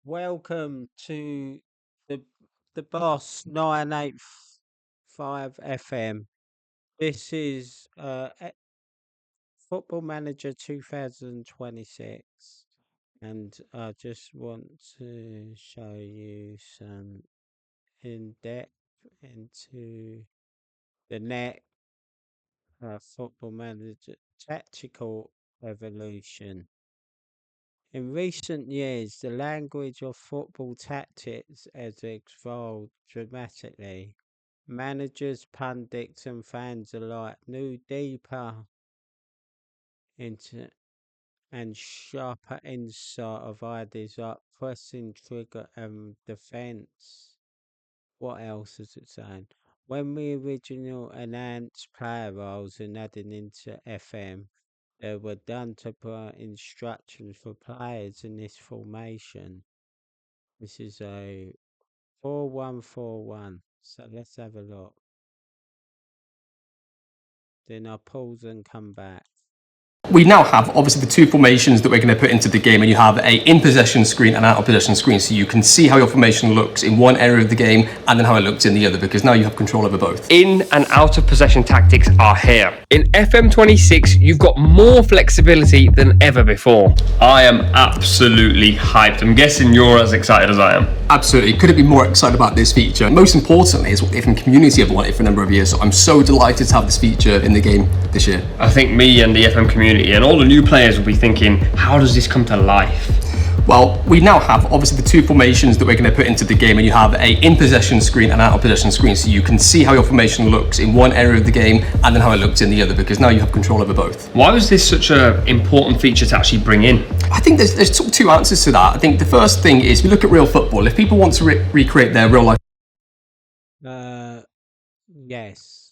Welcome to the the Boss 985 FM. This is Football Manager 2026, and I just want to show you some in depth into the Football Manager tactical evolution. In recent years, the language of football tactics has evolved dramatically. Managers, pundits, and fans alike knew deeper into and sharper insight of ideas like pressing, trigger, and defense. What else is it saying? When we originally enhanced player roles and added into FM, they were done to provide instructions for players in this formation. This is a 4-1-4-1. So let's have a look. Then I'll pause and come back. We now have obviously the two formations that we're going to put into the game, and you have a in possession screen and out of possession screen, so you can see how your formation looks in one area of the game and then how it looks in the other, because now you have control over both. In and out of possession tactics are here. In FM26, you've got more flexibility than ever before. I am absolutely hyped. I'm guessing you're as excited as I am. Absolutely, couldn't be more excited about this feature. Most importantly is what the FM community have wanted for a number of years, so I'm so delighted to have this feature in the game this year. I think me and the FM community and all the new players will be thinking, how does this come to life? Well, we now have obviously the two formations that we're going to put into the game, and you have a in possession screen and out of possession screen, so you can see how your formation looks in one area of the game and then how it looks in the other, because now you have control over both. Why was this such an important feature to actually bring in? I think there's sort of two answers to that. I think the first thing is, we look at real football. If people want to recreate their real life Yes.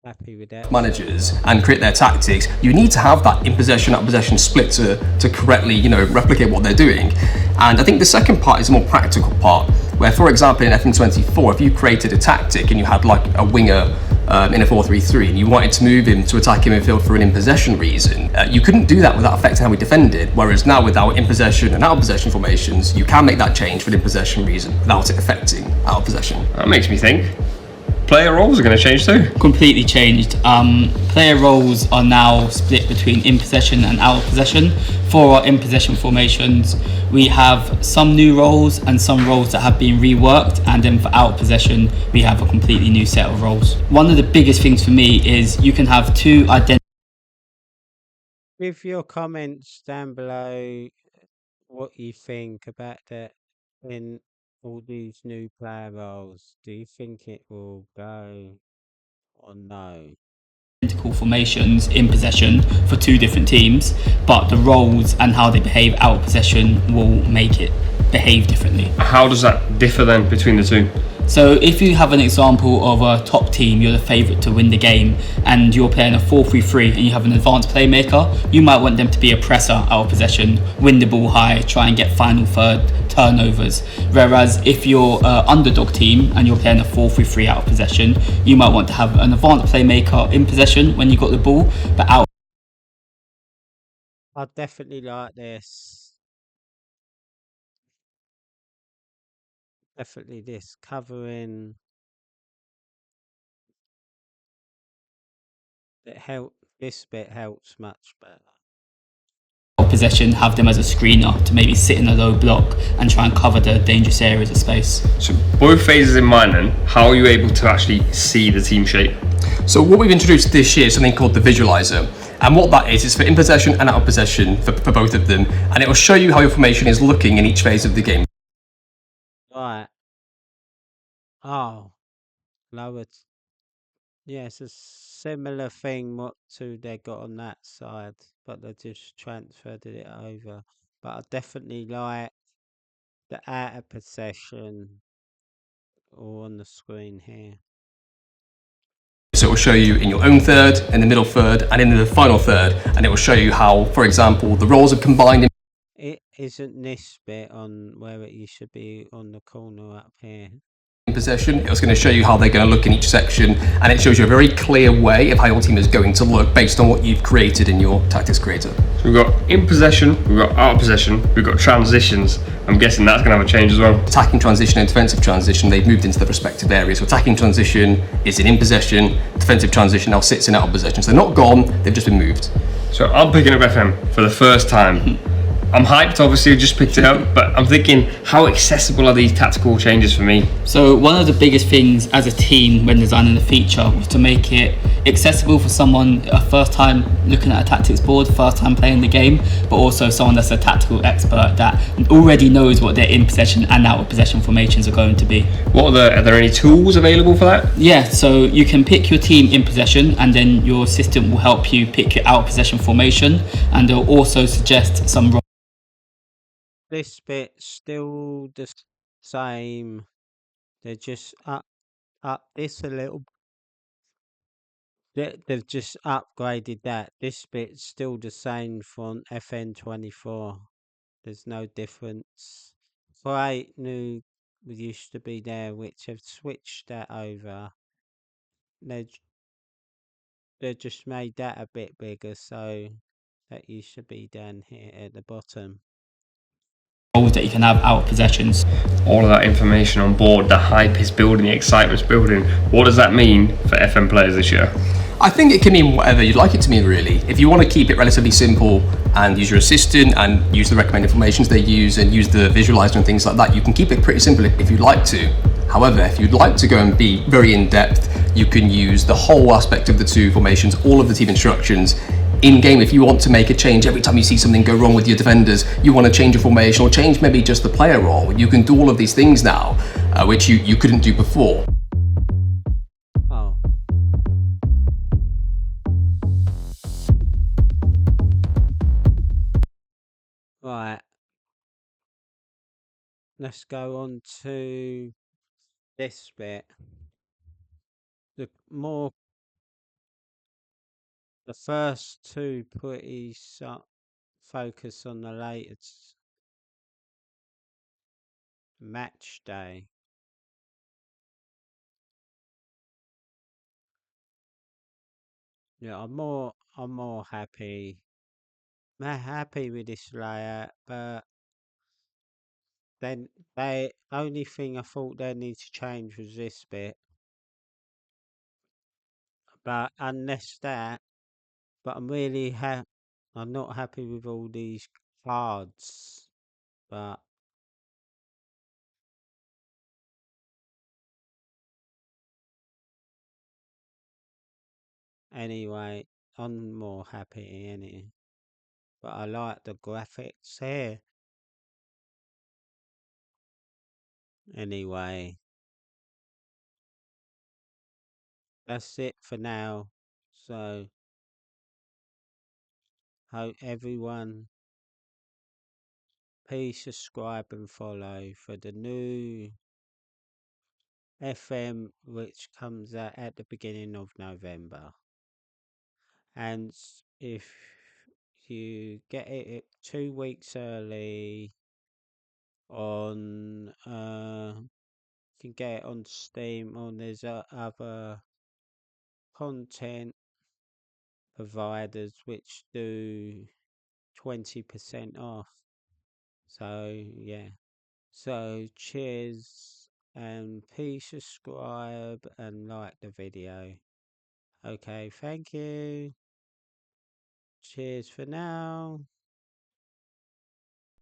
Happy with that. managers and create their tactics, you need to have that in possession, out of possession split to correctly, replicate what they're doing. And I think the second part is a more practical part, where, for example, in FM24, if you created a tactic and you had like a winger in a 4-3-3 and you wanted to move him to attacking midfield for an in possession reason, you couldn't do that without affecting how we defended. Whereas now, with our in possession and out of possession formations, you can make that change for an in possession reason without it affecting out of possession. That makes me think. Player roles are going to change too. Completely changed. Player roles are now split between in possession and out of possession. For our in possession formations, we have some new roles and some roles that have been reworked, and then for out of possession, we have a completely new set of roles. One of the biggest things for me is you can have two identical. Leave your comments down below what you think about that in all these new player roles. Do you think it will go or no? Formations in possession for two different teams, but the roles and how they behave out of possession will make it behave differently. How does that differ then between the two? So if you have an example of a top team, you're the favourite to win the game, and you're playing a 4-3-3 and you have an advanced playmaker, you might want them to be a presser out of possession, win the ball high, try and get final third turnovers. Whereas if you're an underdog team and you're playing a 4-3-3 out of possession, you might want to have an advanced playmaker in possession when you got the ball, but out. I definitely like this. Definitely this covering this bit helps much better. Possession, have them as a screener to maybe sit in a low block and try and cover the dangerous areas of space. So both phases in mind then, how are you able to actually see the team shape? So what we've introduced this year is something called the visualizer, and what that is for in possession and out of possession for both of them, and it will show you how your formation is looking in each phase of the game. Right. Oh, lowered. Yeah, it's a similar thing what to they got on that side, but they just transferred it over. But I definitely like the out of possession or on the screen here. So it will show you in your own third, in the middle third, and in the final third, and it will show you how, for example, the roles are combined. It isn't this bit on where you should be on the corner up here. In possession. It's going to show you how they're going to look in each section, and it shows you a very clear way of how your team is going to look based on what you've created in your tactics creator. So we've got in possession, we've got out of possession, we've got transitions. I'm guessing that's going to have a change as well. Attacking transition and defensive transition, they've moved into the respective areas. So attacking transition is in possession, defensive transition now sits in out of possession. So they're not gone, they've just been moved. So I'm picking up FM for the first time. I'm hyped, obviously, I just picked it up, but I'm thinking, how accessible are these tactical changes for me? So one of the biggest things as a team when designing the feature was to make it accessible for someone a first time looking at a tactics board, first time playing the game, but also someone that's a tactical expert that already knows what their in possession and out of possession formations are going to be. Are there any tools available for that? Yeah, so you can pick your team in possession, and then your assistant will help you pick your out of possession formation, and they'll also suggest some. This bit's still the same. They're just up this a little. They've just upgraded that. This bit's still the same from FN24. There's no difference. 8 new used to be there, which have switched that over. They just made that a bit bigger, so that used to be down here at the bottom. That you can have out of possessions. All of that information on board, the hype is building, the excitement's building. What does that mean for FM players this year? I think it can mean whatever you'd like it to mean, really. If you want to keep it relatively simple and use your assistant and use the recommended formations they use and use the visualizer and things like that, you can keep it pretty simple if you'd like to. However, if you'd like to go and be very in-depth, you can use the whole aspect of the two formations, all of the team instructions. In-game, if you want to make a change, every time you see something go wrong with your defenders, you want to change a formation or change maybe just the player role, you can do all of these things now, which you couldn't do before. Oh. Right. Let's go on to this bit. The first two pretty focus on the latest match day. Yeah, I'm more happy. Happy with this layout, but then only thing I thought they need to change was this bit. But unless that, but I'm not happy with all these cards. But anyway, I'm more happy anyway. But I like the graphics here. Anyway, that's it for now. So, hope everyone, please subscribe and follow for the new FM, which comes out at the beginning of November. And if you get it 2 weeks early on, you can get it on Steam, or there's other content providers which do 20% off. So yeah, so cheers, and please subscribe and like the video. Okay, thank you. Cheers for now.